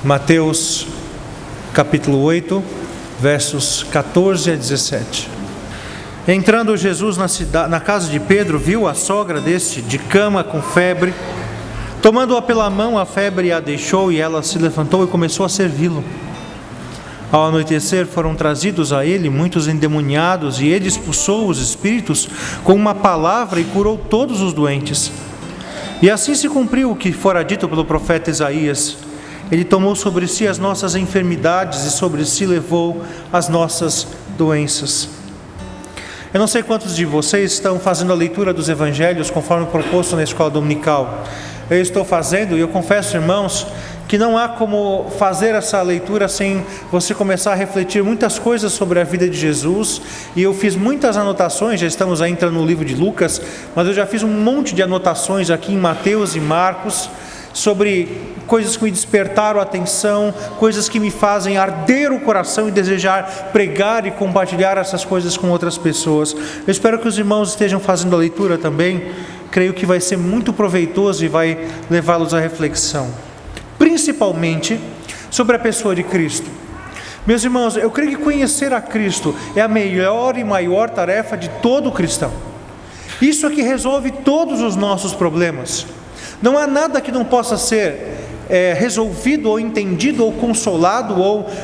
Mateus capítulo 8, versos 14 a 17. Entrando Jesus na casa de Pedro, viu a sogra deste de cama com febre. Tomando-a pela mão, a febre a deixou e ela se levantou e começou a servi-lo. Ao anoitecer foram trazidos a ele muitos endemoniados e ele expulsou os espíritos com uma palavra e curou todos os doentes. E assim se cumpriu o que fora dito pelo profeta Isaías: Ele tomou sobre si as nossas enfermidades e sobre si levou as nossas doenças. Eu não sei quantos de vocês estão fazendo a leitura dos evangelhos conforme proposto na escola dominical. Eu estou fazendo e eu confesso, irmãos, que não há como fazer essa leitura sem você começar a refletir muitas coisas sobre a vida de Jesus. E eu fiz muitas anotações, já estamos aí entrando no livro de Lucas, mas eu já fiz um monte de anotações aqui em Mateus e Marcos, sobre coisas que me despertaram a atenção, coisas que me fazem arder o coração e desejar pregar e compartilhar essas coisas com outras pessoas. Eu espero que os irmãos estejam fazendo a leitura também. Creio que vai ser muito proveitoso e vai levá-los à reflexão, principalmente sobre a pessoa de Cristo. Meus irmãos, eu creio que conhecer a Cristo é a melhor e maior tarefa de todo cristão. Isso é que resolve todos os nossos problemas. Não há nada que não possa ser resolvido ou entendido ou consolado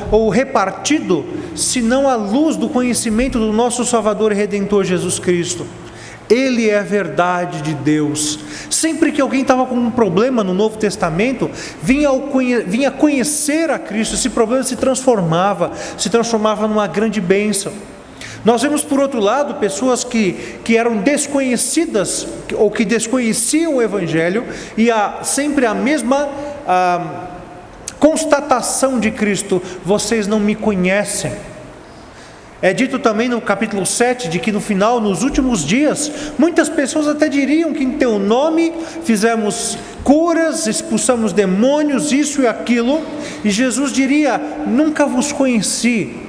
ou repartido, senão à luz do conhecimento do nosso Salvador e Redentor Jesus Cristo. Ele é a verdade de Deus. Sempre que alguém estava com um problema no Novo Testamento, vinha conhecer a Cristo, esse problema se transformava numa grande bênção. Nós vemos, por outro lado, pessoas que eram desconhecidas ou que desconheciam o Evangelho, e há sempre a mesma constatação de Cristo: vocês não me conhecem. É dito também no capítulo 7, de que no final, nos últimos dias, muitas pessoas até diriam que em teu nome fizemos curas, expulsamos demônios, isso e aquilo, e Jesus diria: nunca vos conheci.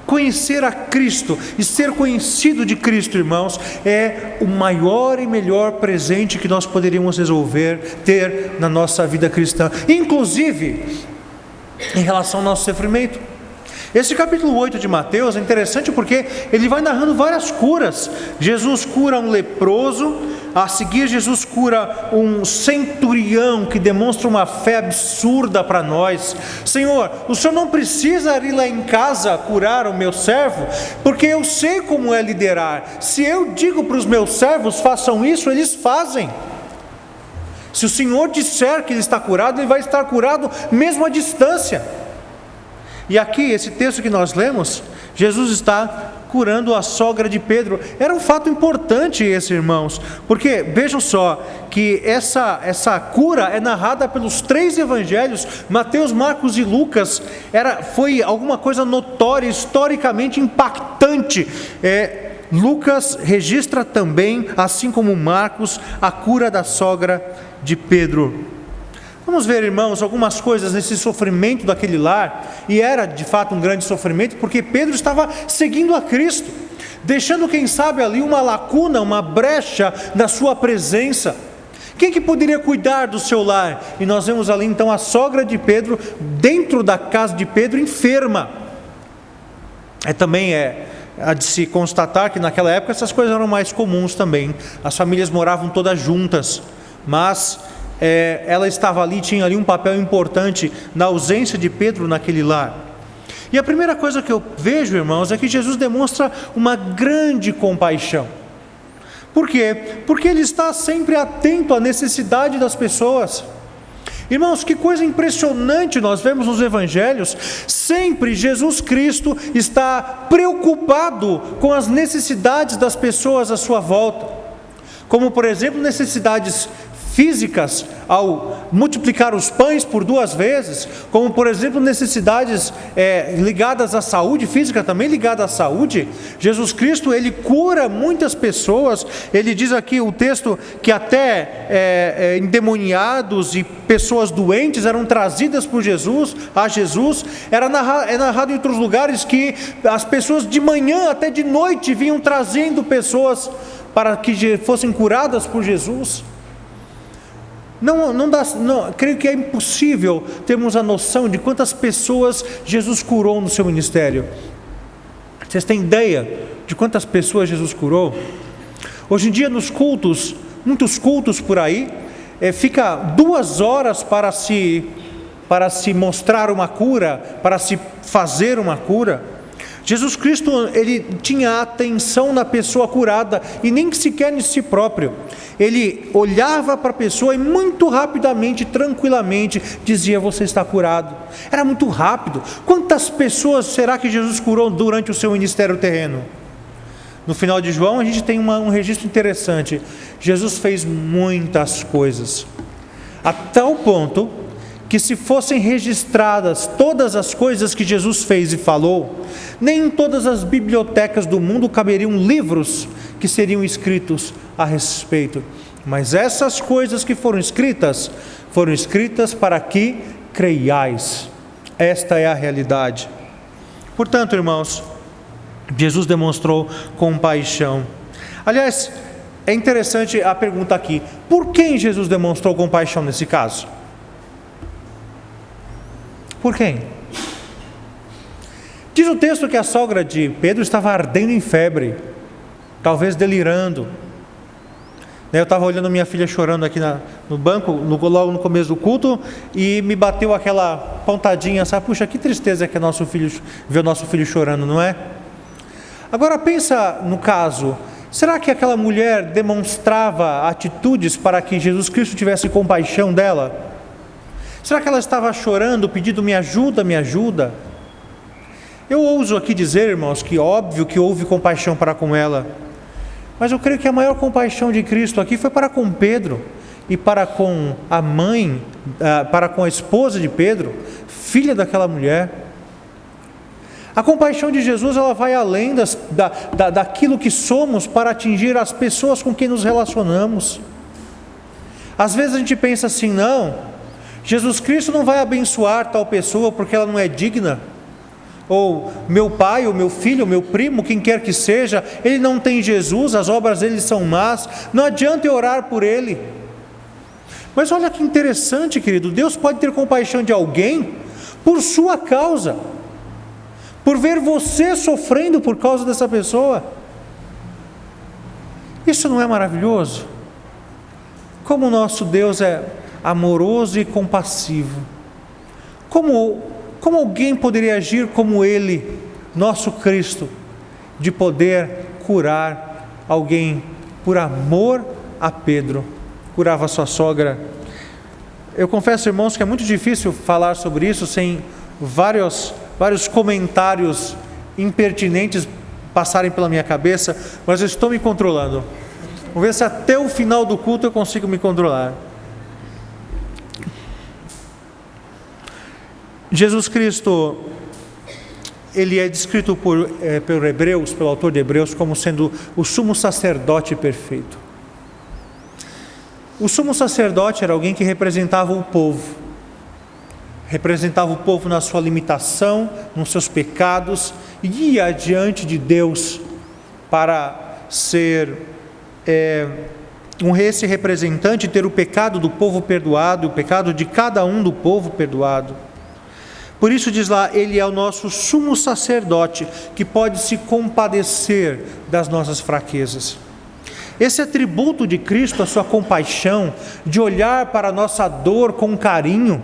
Conhecer a Cristo e ser conhecido de Cristo, irmãos, é o maior e melhor presente que nós poderíamos ter na nossa vida cristã, inclusive em relação ao nosso sofrimento. Esse capítulo 8 de Mateus é interessante porque ele vai narrando várias curas. Jesus cura um leproso, a seguir Jesus cura um centurião que demonstra uma fé absurda para nós. Senhor, o Senhor não precisa ir lá em casa curar o meu servo, porque eu sei como é liderar. Se eu digo para os meus servos façam isso, eles fazem. Se o Senhor disser que ele está curado, ele vai estar curado mesmo à distância. E aqui, esse texto que nós lemos, Jesus está curando a sogra de Pedro. Era um fato importante esse, irmãos, porque vejam só que essa cura é narrada pelos 3 evangelhos, Mateus, Marcos e Lucas. Foi alguma coisa notória, historicamente impactante. Lucas registra também, assim como Marcos, a cura da sogra de Pedro. Vamos ver, irmãos, algumas coisas nesse sofrimento daquele lar, e era de fato um grande sofrimento, porque Pedro estava seguindo a Cristo, deixando, quem sabe, ali uma lacuna, uma brecha na sua presença. Quem que poderia cuidar do seu lar? E nós vemos ali então a sogra de Pedro, dentro da casa de Pedro, enferma. Também há de se constatar que naquela época essas coisas eram mais comuns também, as famílias moravam todas juntas, mas ela estava ali, tinha ali um papel importante na ausência de Pedro naquele lar. E a primeira coisa que eu vejo, irmãos, é que Jesus demonstra uma grande compaixão. Por quê? Porque Ele está sempre atento à necessidade das pessoas. Irmãos, que coisa impressionante nós vemos nos evangelhos. Sempre Jesus Cristo está preocupado com as necessidades das pessoas à sua volta, como por exemplo necessidades físicas ao multiplicar os pães por 2 vezes, como por exemplo necessidades ligadas à saúde física, também ligada à saúde. Jesus Cristo, ele cura muitas pessoas. Ele diz aqui o texto que até endemoniados e pessoas doentes eram trazidas por Jesus, a Jesus. É narrado em outros lugares que as pessoas de manhã até de noite vinham trazendo pessoas para que fossem curadas por Jesus. Creio que é impossível termos a noção de quantas pessoas Jesus curou no seu ministério. Vocês têm ideia de quantas pessoas Jesus curou? Hoje em dia nos cultos, muitos cultos por aí, fica 2 horas para se mostrar uma cura, para se fazer uma cura. Jesus Cristo, ele tinha atenção na pessoa curada e nem sequer em si próprio. Ele olhava para a pessoa e muito rapidamente, tranquilamente, dizia: você está curado. Era muito rápido. Quantas pessoas será que Jesus curou durante o seu ministério terreno? No final de João a gente tem um registro interessante. Jesus fez muitas coisas, a tal ponto que se fossem registradas todas as coisas que Jesus fez e falou, nem em todas as bibliotecas do mundo caberiam livros que seriam escritos a respeito. Mas essas coisas que foram escritas para que creiais. Esta é a realidade. Portanto, irmãos, Jesus demonstrou compaixão. Aliás, é interessante a pergunta aqui: por quem Jesus demonstrou compaixão nesse caso? Por quem? Diz o texto que a sogra de Pedro estava ardendo em febre, talvez delirando. Eu estava olhando minha filha chorando aqui no banco, logo no começo do culto, e me bateu aquela pontadinha, sabe? Puxa, que tristeza que é ver o nosso filho chorando, não é? Agora pensa no caso, será que aquela mulher demonstrava atitudes para que Jesus Cristo tivesse compaixão dela? Será que ela estava chorando, pedindo: me ajuda, me ajuda? Eu ouso aqui dizer, irmãos, que óbvio que houve compaixão para com ela, mas eu creio que a maior compaixão de Cristo aqui foi para com Pedro e para com a mãe, para com a esposa de Pedro, filha daquela mulher. A compaixão de Jesus, ela vai além daquilo que somos para atingir as pessoas com quem nos relacionamos. Às vezes a gente pensa assim: não, Jesus Cristo não vai abençoar tal pessoa porque ela não é digna, ou meu pai, ou meu filho, ou meu primo, quem quer que seja, ele não tem Jesus, as obras dele são más, não adianta eu orar por ele. Mas olha que interessante, querido, Deus pode ter compaixão de alguém por sua causa, por ver você sofrendo por causa dessa pessoa. Isso não é maravilhoso? Como o nosso Deus é amoroso e compassivo. Como alguém poderia agir como Ele, nosso Cristo, de poder curar alguém por amor a Pedro? Curava a sua sogra. Eu confesso, irmãos, que é muito difícil falar sobre isso sem vários comentários impertinentes passarem pela minha cabeça, mas eu estou me controlando. Vamos ver se até o final do culto eu consigo me controlar. Jesus Cristo, ele é descrito por Hebreus, pelo autor de Hebreus, como sendo o sumo sacerdote perfeito. O sumo sacerdote era alguém que representava o povo na sua limitação, nos seus pecados, e ia diante de Deus para ser esse representante, ter o pecado do povo perdoado, o pecado de cada um do povo perdoado. Por isso diz lá, ele é o nosso sumo sacerdote, que pode se compadecer das nossas fraquezas. Esse atributo de Cristo, a sua compaixão, de olhar para a nossa dor com carinho,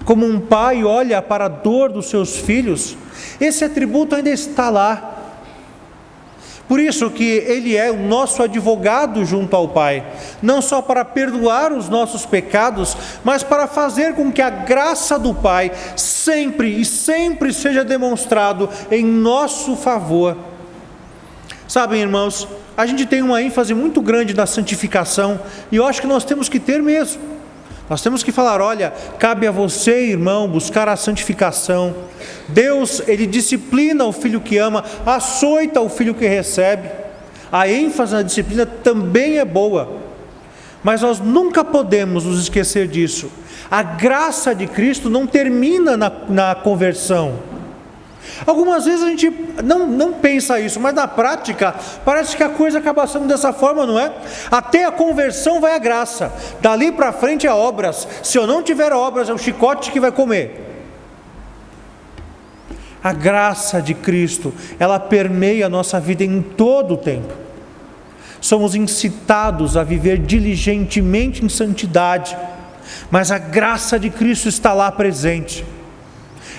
como um pai olha para a dor dos seus filhos, esse atributo ainda está lá. Por isso que Ele é o nosso advogado junto ao Pai, não só para perdoar os nossos pecados, mas para fazer com que a graça do Pai sempre seja demonstrado em nosso favor. Sabem, irmãos, a gente tem uma ênfase muito grande na santificação, e eu acho que nós temos que ter mesmo. Nós temos que falar, olha, cabe a você, irmão, buscar a santificação. Deus, Ele disciplina o filho que ama, açoita o filho que recebe. A ênfase na disciplina também é boa, mas nós nunca podemos nos esquecer disso. A graça de Cristo não termina na conversão. Algumas vezes a gente não pensa isso, mas na prática parece que a coisa acaba sendo dessa forma, não é? Até a conversão vai a graça, dali para frente é obras. Se eu não tiver obras, é o chicote que vai comer. A graça de Cristo, ela permeia a nossa vida em todo o tempo. Somos incitados a viver diligentemente em santidade, mas a graça de Cristo está lá presente.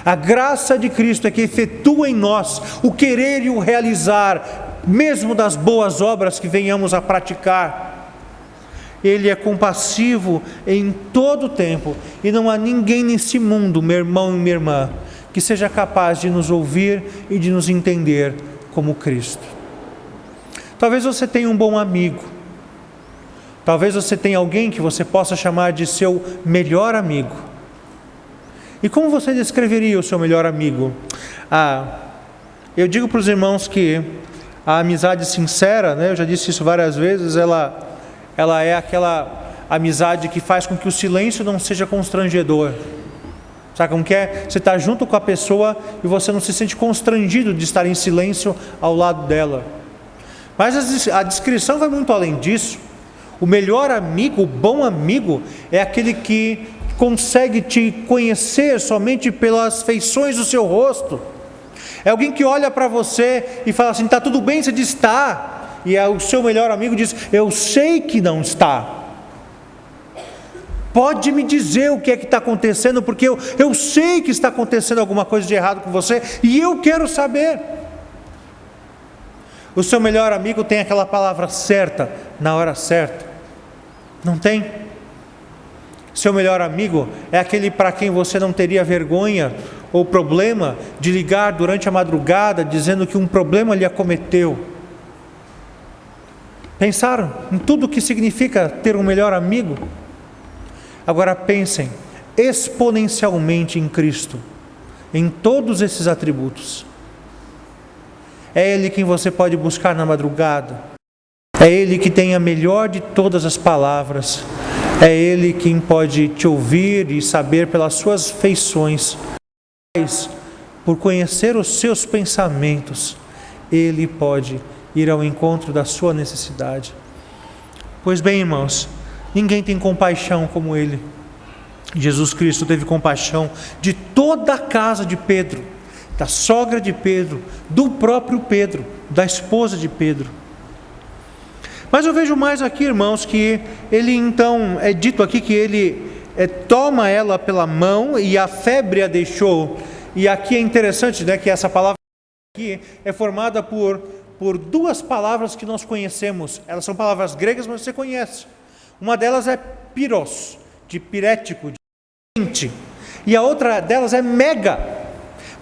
A graça de Cristo é que efetua em nós o querer e o realizar, mesmo das boas obras que venhamos a praticar. Ele é compassivo em todo o tempo, e não há ninguém nesse mundo, meu irmão e minha irmã, que seja capaz de nos ouvir e de nos entender como Cristo. Talvez você tenha um bom amigo, talvez você tenha alguém que você possa chamar de seu melhor amigo. E como você descreveria o seu melhor amigo? Eu digo para os irmãos que a amizade sincera, né, eu já disse isso várias vezes, ela é aquela amizade que faz com que o silêncio não seja constrangedor. Sabe como que é? Você está junto com a pessoa e você não se sente constrangido de estar em silêncio ao lado dela. Mas a descrição vai muito além disso. O melhor amigo, o bom amigo, é aquele que consegue te conhecer somente pelas feições do seu rosto. É alguém que olha para você e fala assim, está tudo bem? Você diz, está. E o seu melhor amigo diz, eu sei que não está. Pode me dizer o que é que está acontecendo, porque eu sei que está acontecendo alguma coisa de errado com você, e eu quero saber. O seu melhor amigo tem aquela palavra certa, na hora certa. Não tem? Seu melhor amigo é aquele para quem você não teria vergonha ou problema de ligar durante a madrugada dizendo que um problema lhe acometeu. Pensaram em tudo o que significa ter um melhor amigo? Agora pensem exponencialmente em Cristo, em todos esses atributos. É Ele quem você pode buscar na madrugada. É Ele que tem a melhor de todas as palavras. É Ele quem pode te ouvir e saber pelas suas feições. Por conhecer os seus pensamentos, Ele pode ir ao encontro da sua necessidade. Pois bem, irmãos, ninguém tem compaixão como Ele. Jesus Cristo teve compaixão de toda a casa de Pedro, da sogra de Pedro, do próprio Pedro, da esposa de Pedro. Mas eu vejo mais aqui, irmãos, que ele então, é dito aqui que ele toma ela pela mão e a febre a deixou. E aqui é interessante, né, que essa palavra aqui é formada por duas palavras que nós conhecemos. Elas são palavras gregas, mas você conhece. Uma delas é piros, de pirético, de quente. E a outra delas é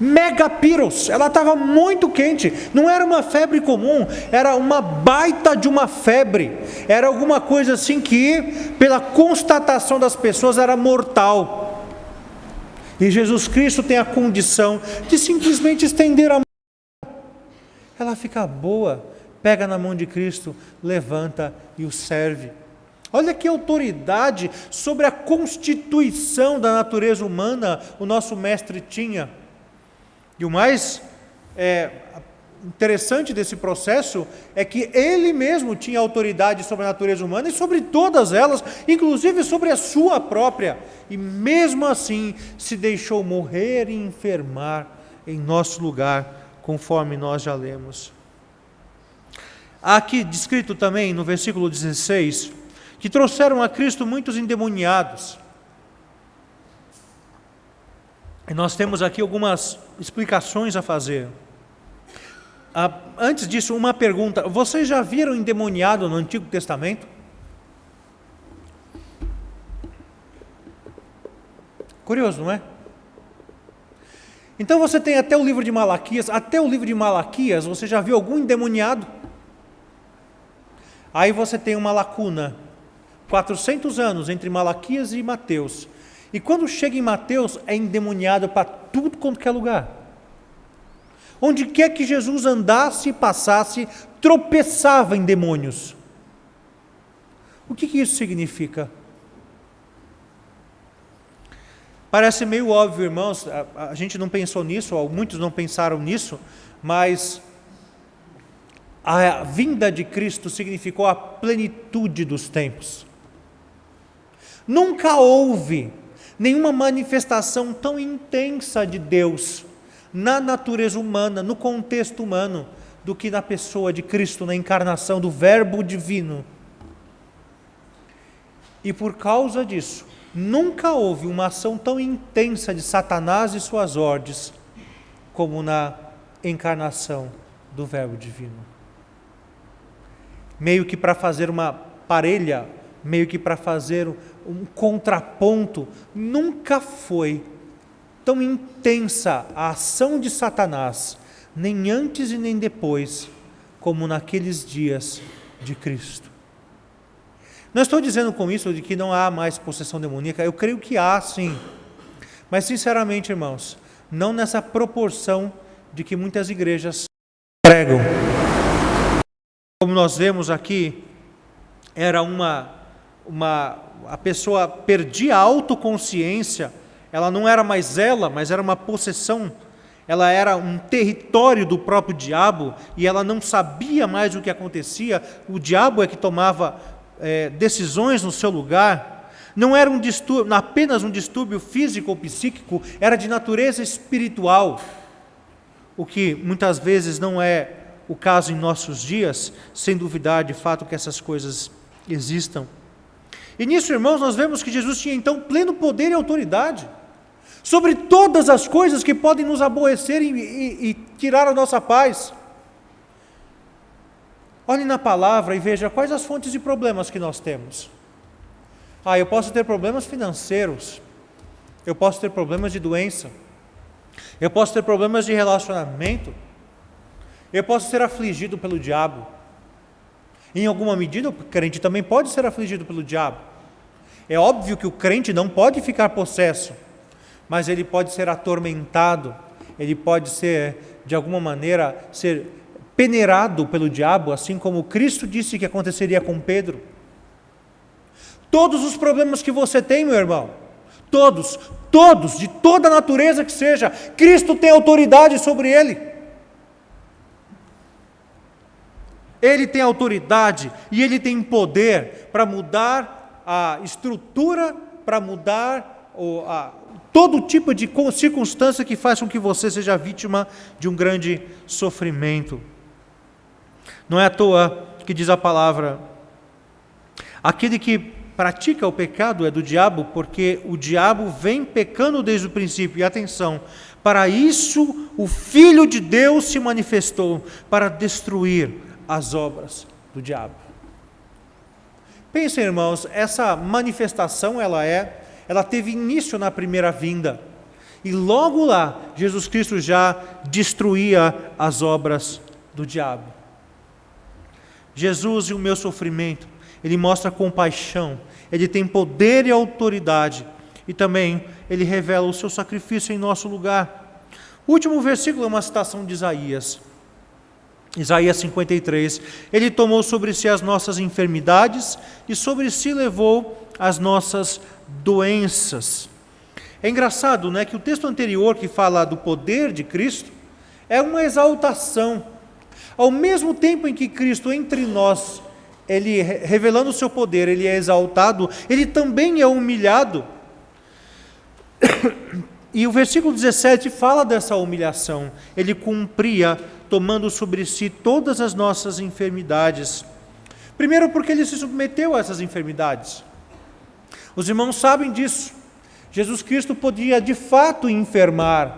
megapiros, ela estava muito quente, não era uma febre comum, era uma baita de uma febre, era alguma coisa assim que, pela constatação das pessoas, era mortal. E Jesus Cristo tem a condição de simplesmente estender a mão, ela fica boa, pega na mão de Cristo, levanta e o serve. Olha que autoridade sobre a constituição da natureza humana o nosso mestre tinha. E o mais interessante desse processo é que ele mesmo tinha autoridade sobre a natureza humana e sobre todas elas, inclusive sobre a sua própria, e mesmo assim se deixou morrer e enfermar em nosso lugar, conforme nós já lemos. Há aqui descrito também no versículo 16, que trouxeram a Cristo muitos endemoniados. E nós temos aqui algumas explicações a fazer. Antes disso, uma pergunta. Vocês já viram endemoniado no Antigo Testamento? Curioso, não é? Então você tem até o livro de Malaquias. Até o livro de Malaquias, você já viu algum endemoniado? Aí você tem uma lacuna, 400 anos entre Malaquias e Mateus. E quando chega em Mateus, é endemoniado para tudo quanto é lugar. Onde quer que Jesus andasse e passasse, tropeçava em demônios. O que isso significa? Parece meio óbvio, irmãos, a gente não pensou nisso, ou muitos não pensaram nisso, mas a vinda de Cristo significou a plenitude dos tempos. Nunca houve nenhuma manifestação tão intensa de Deus na natureza humana, no contexto humano, do que na pessoa de Cristo, na encarnação do Verbo divino. E por causa disso, nunca houve uma ação tão intensa de Satanás e suas hordes como na encarnação do Verbo divino. Meio que para fazer uma parelha, meio que para fazer um contraponto, nunca foi tão intensa a ação de Satanás, nem antes e nem depois, como naqueles dias de Cristo. Não estou dizendo com isso de que não há mais possessão demoníaca, eu creio que há sim, mas sinceramente, irmãos, não nessa proporção de que muitas igrejas pregam. Como nós vemos aqui, era a pessoa perdia a autoconsciência, ela não era mais ela, mas era uma possessão, ela era um território do próprio diabo, e ela não sabia mais o que acontecia, o diabo é que tomava decisões no seu lugar. Não era apenas um distúrbio físico ou psíquico, era de natureza espiritual, o que muitas vezes não é o caso em nossos dias, sem duvidar de fato que essas coisas existam. E nisso, irmãos, nós vemos que Jesus tinha então pleno poder e autoridade sobre todas as coisas que podem nos aborrecer e tirar a nossa paz. Olhe na palavra e veja quais as fontes de problemas que nós temos. Eu posso ter problemas financeiros, eu posso ter problemas de doença, eu posso ter problemas de relacionamento, eu posso ser afligido pelo diabo. Em alguma medida, o crente também pode ser afligido pelo diabo. É óbvio que o crente não pode ficar possesso, mas ele pode ser atormentado, ele pode ser, de alguma maneira, ser peneirado pelo diabo, assim como Cristo disse que aconteceria com Pedro. Todos os problemas que você tem, meu irmão, todos, de toda a natureza que seja, Cristo tem autoridade sobre ele. Ele tem autoridade e Ele tem poder para mudar a estrutura, para mudar todo tipo de circunstância que faz com que você seja vítima de um grande sofrimento. Não é à toa que diz a palavra: aquele que pratica o pecado é do diabo, porque o diabo vem pecando desde o princípio. E atenção, para isso o Filho de Deus se manifestou, para destruir as obras do diabo. Pensem, irmãos, essa manifestação ela teve início na primeira vinda, e logo lá Jesus Cristo já destruía as obras do diabo. Jesus e o meu sofrimento, Ele mostra compaixão, Ele tem poder e autoridade, e também Ele revela o seu sacrifício em nosso lugar. O último versículo é uma citação de Isaías 53, Ele tomou sobre si as nossas enfermidades e sobre si levou as nossas doenças. É engraçado, né, que o texto anterior que fala do poder de Cristo é uma exaltação. Ao mesmo tempo em que Cristo entre nós, Ele revelando o seu poder, Ele é exaltado, Ele também é humilhado. E o versículo 17 fala dessa humilhação. Ele cumpria, tomando sobre si todas as nossas enfermidades. Primeiro porque Ele se submeteu a essas enfermidades. Os irmãos sabem disso. Jesus Cristo podia de fato enfermar.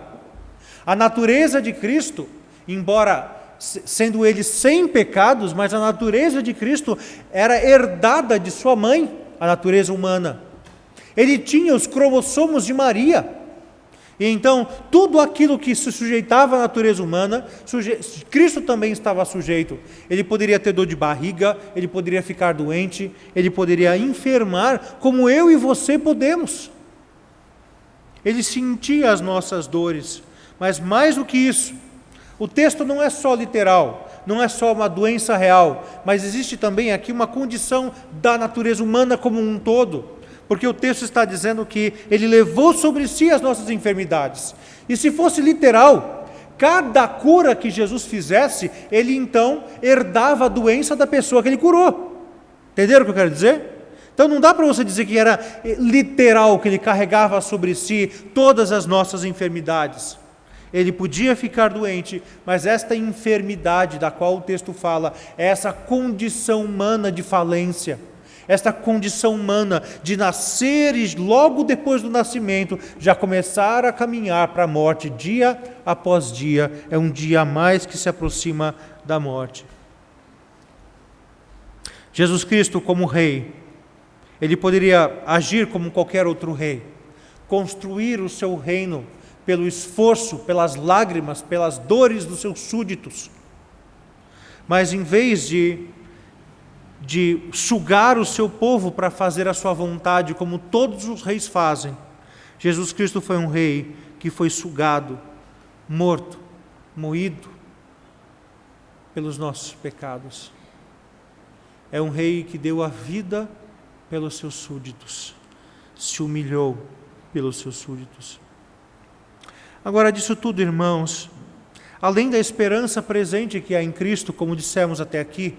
A natureza de Cristo, embora sendo Ele sem pecados, mas a natureza de Cristo era herdada de sua mãe, a natureza humana. Ele tinha os cromossomos de Maria. E então, tudo aquilo que se sujeitava à natureza humana, Cristo também estava sujeito. Ele poderia ter dor de barriga, ele poderia ficar doente, ele poderia enfermar, como eu e você podemos. Ele sentia as nossas dores, mas mais do que isso, o texto não é só literal, não é só uma doença real, mas existe também aqui uma condição da natureza humana como um todo, porque o texto está dizendo que ele levou sobre si as nossas enfermidades. E se fosse literal, cada cura que Jesus fizesse, ele então herdava a doença da pessoa que ele curou. Entenderam o que eu quero dizer? Então não dá para você dizer que era literal, que ele carregava sobre si todas as nossas enfermidades. Ele podia ficar doente, mas esta enfermidade da qual o texto fala, é essa condição humana de falência, esta condição humana de nascer e logo depois do nascimento já começar a caminhar para a morte dia após dia, é um dia a mais que se aproxima da morte. Jesus Cristo como rei, ele poderia agir como qualquer outro rei, construir o seu reino pelo esforço, pelas lágrimas, pelas dores dos seus súditos. Mas em vez de sugar o seu povo para fazer a sua vontade, como todos os reis fazem, Jesus Cristo foi um rei que foi sugado, morto, moído pelos nossos pecados. É um rei que deu a vida pelos seus súditos, se humilhou pelos seus súditos. Agora, disso tudo, irmãos, além da esperança presente que há em Cristo, como dissemos até aqui,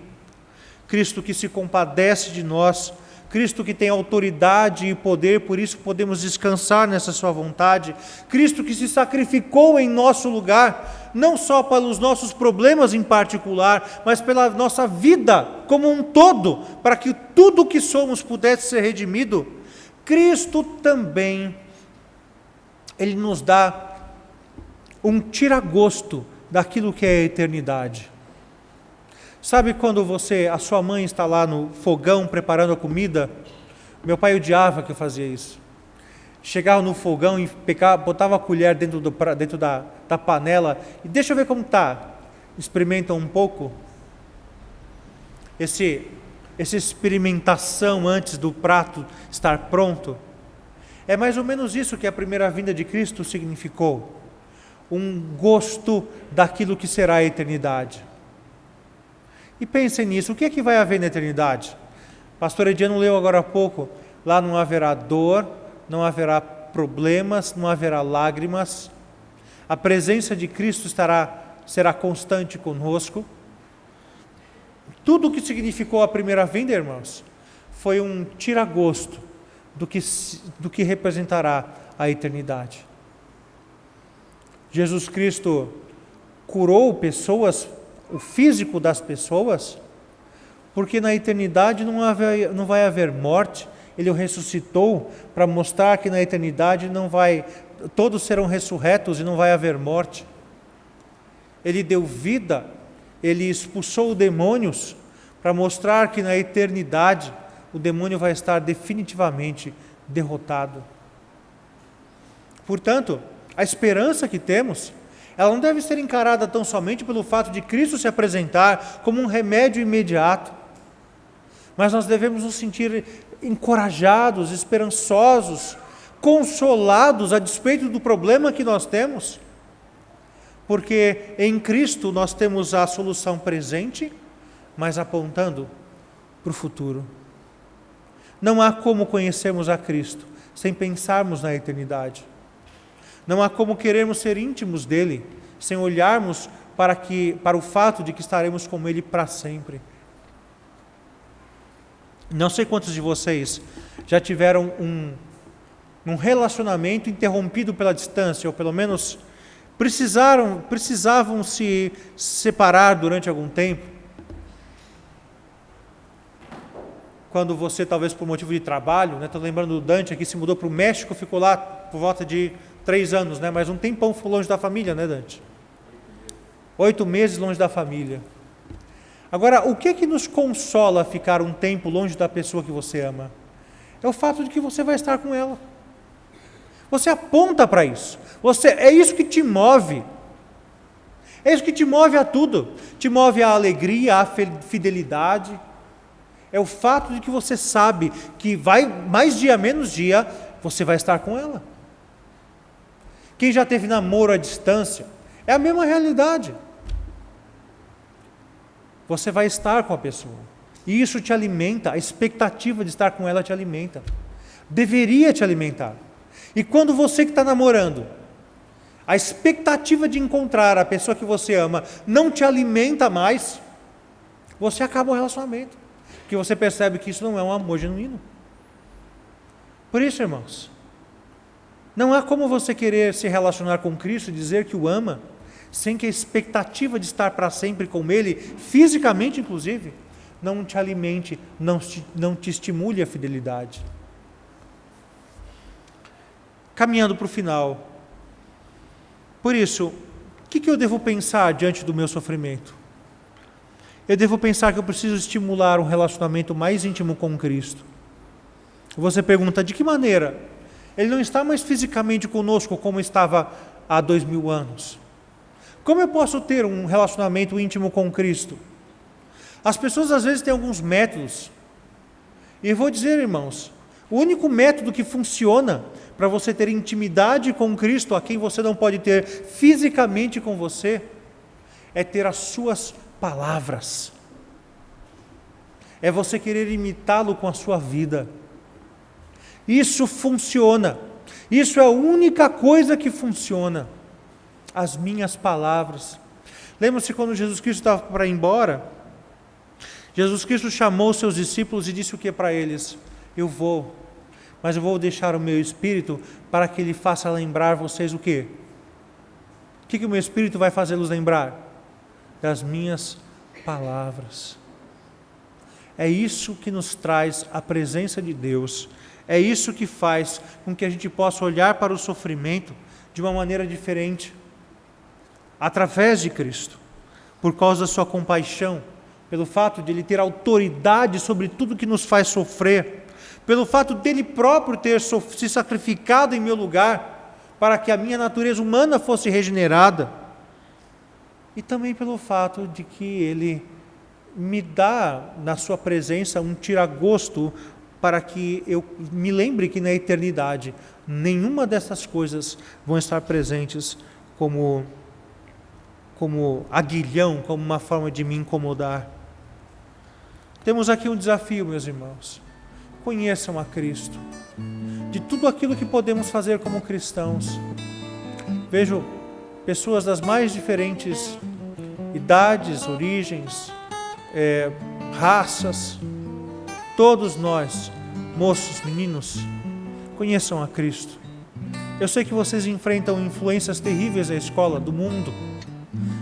Cristo que se compadece de nós, Cristo que tem autoridade e poder, por isso podemos descansar nessa sua vontade, Cristo que se sacrificou em nosso lugar, não só pelos nossos problemas em particular, mas pela nossa vida como um todo, para que tudo o que somos pudesse ser redimido. Cristo também, Ele nos dá um tira-gosto daquilo que é a eternidade. Sabe quando a sua mãe está lá no fogão preparando a comida? Meu pai odiava que eu fazia isso. Chegava no fogão e botava a colher dentro da panela e deixa eu ver como está. Experimenta um pouco. Essa experimentação antes do prato estar pronto. É mais ou menos isso que a primeira vinda de Cristo significou. Um gosto daquilo que será a eternidade. E pensem nisso, o que é que vai haver na eternidade? Pastor Ediano leu agora há pouco, lá não haverá dor, não haverá problemas, não haverá lágrimas, a presença de Cristo será constante conosco. Tudo o que significou a primeira vinda, irmãos, foi um tira-gosto do que representará a eternidade. Jesus Cristo curou pessoas, o físico das pessoas, porque na eternidade não vai haver morte. Ele o ressuscitou para mostrar que na eternidade todos serão ressurretos e não vai haver morte. Ele deu vida, ele expulsou demônios para mostrar que na eternidade o demônio vai estar definitivamente derrotado. Portanto, a esperança que temos, ela não deve ser encarada tão somente pelo fato de Cristo se apresentar como um remédio imediato, mas nós devemos nos sentir encorajados, esperançosos, consolados a despeito do problema que nós temos, porque em Cristo nós temos a solução presente, mas apontando para o futuro. Não há como conhecermos a Cristo sem pensarmos na eternidade. Não há como querermos ser íntimos dele sem olharmos para o fato de que estaremos com ele para sempre. Não sei quantos de vocês já tiveram um relacionamento interrompido pela distância, ou pelo menos precisavam se separar durante algum tempo. Quando você, talvez por motivo de trabalho, estou lembrando do Dante aqui, se mudou para o México, ficou lá por volta de 3 anos, mas um tempão ficou longe da família, Dante? 8 meses longe da família. Agora, o que nos consola ficar um tempo longe da pessoa que você ama? É o fato de que você vai estar com ela. Você aponta para isso. É isso que te move. É isso que te move a tudo. Te move a alegria, a fidelidade. É o fato de que você sabe que vai, mais dia, menos dia, você vai estar com ela. Quem já teve namoro à distância, é a mesma realidade. Você vai estar com a pessoa. E isso te alimenta, a expectativa de estar com ela te alimenta. Deveria te alimentar. E quando você que está namorando, a expectativa de encontrar a pessoa que você ama não te alimenta mais, você acaba o relacionamento. Porque você percebe que isso não é um amor genuíno. Por isso, irmãos, não há como você querer se relacionar com Cristo e dizer que o ama, sem que a expectativa de estar para sempre com Ele, fisicamente inclusive, não te alimente, não te estimule a fidelidade. Caminhando para o final. Por isso, o que eu devo pensar diante do meu sofrimento? Eu devo pensar que eu preciso estimular um relacionamento mais íntimo com Cristo. Você pergunta, de que maneira? Ele não está mais fisicamente conosco como estava há 2000 anos. Como eu posso ter um relacionamento íntimo com Cristo? As pessoas às vezes têm alguns métodos. E eu vou dizer, irmãos, o único método que funciona para você ter intimidade com Cristo, a quem você não pode ter fisicamente com você, é ter as suas palavras. É você querer imitá-lo com a sua vida. Isso funciona. Isso é a única coisa que funciona. As minhas palavras. Lembra-se quando Jesus Cristo estava para ir embora? Jesus Cristo chamou os seus discípulos e disse o que para eles? Eu vou, mas eu vou deixar o meu Espírito para que ele faça lembrar vocês o quê? O que o meu Espírito vai fazê-los lembrar? Das minhas palavras. É isso que nos traz a presença de Deus. É isso que faz com que a gente possa olhar para o sofrimento de uma maneira diferente. Através de Cristo. Por causa da sua compaixão. Pelo fato de Ele ter autoridade sobre tudo que nos faz sofrer. Pelo fato dele próprio ter se sacrificado em meu lugar, para que a minha natureza humana fosse regenerada. E também pelo fato de que Ele me dá na sua presença um tiragosto, para que eu me lembre que na eternidade, nenhuma dessas coisas vão estar presentes como aguilhão, como uma forma de me incomodar. Temos aqui um desafio, meus irmãos. Conheçam a Cristo. De tudo aquilo que podemos fazer como cristãos. Vejo pessoas das mais diferentes idades, origens, raças. Todos nós, moços, meninos, conheçam a Cristo. Eu sei que vocês enfrentam influências terríveis da escola, do mundo.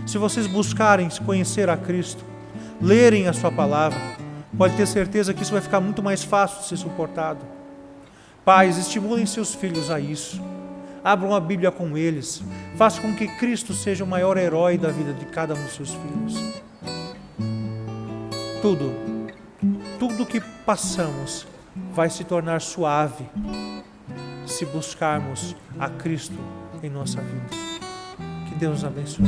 Se vocês buscarem conhecer a Cristo, lerem a sua palavra, pode ter certeza que isso vai ficar muito mais fácil de ser suportado. Pais, estimulem seus filhos a isso. Abram a Bíblia com eles. Façam com que Cristo seja o maior herói da vida de cada um dos seus filhos. Tudo que passamos vai se tornar suave se buscarmos a Cristo em nossa vida. Que Deus nos abençoe.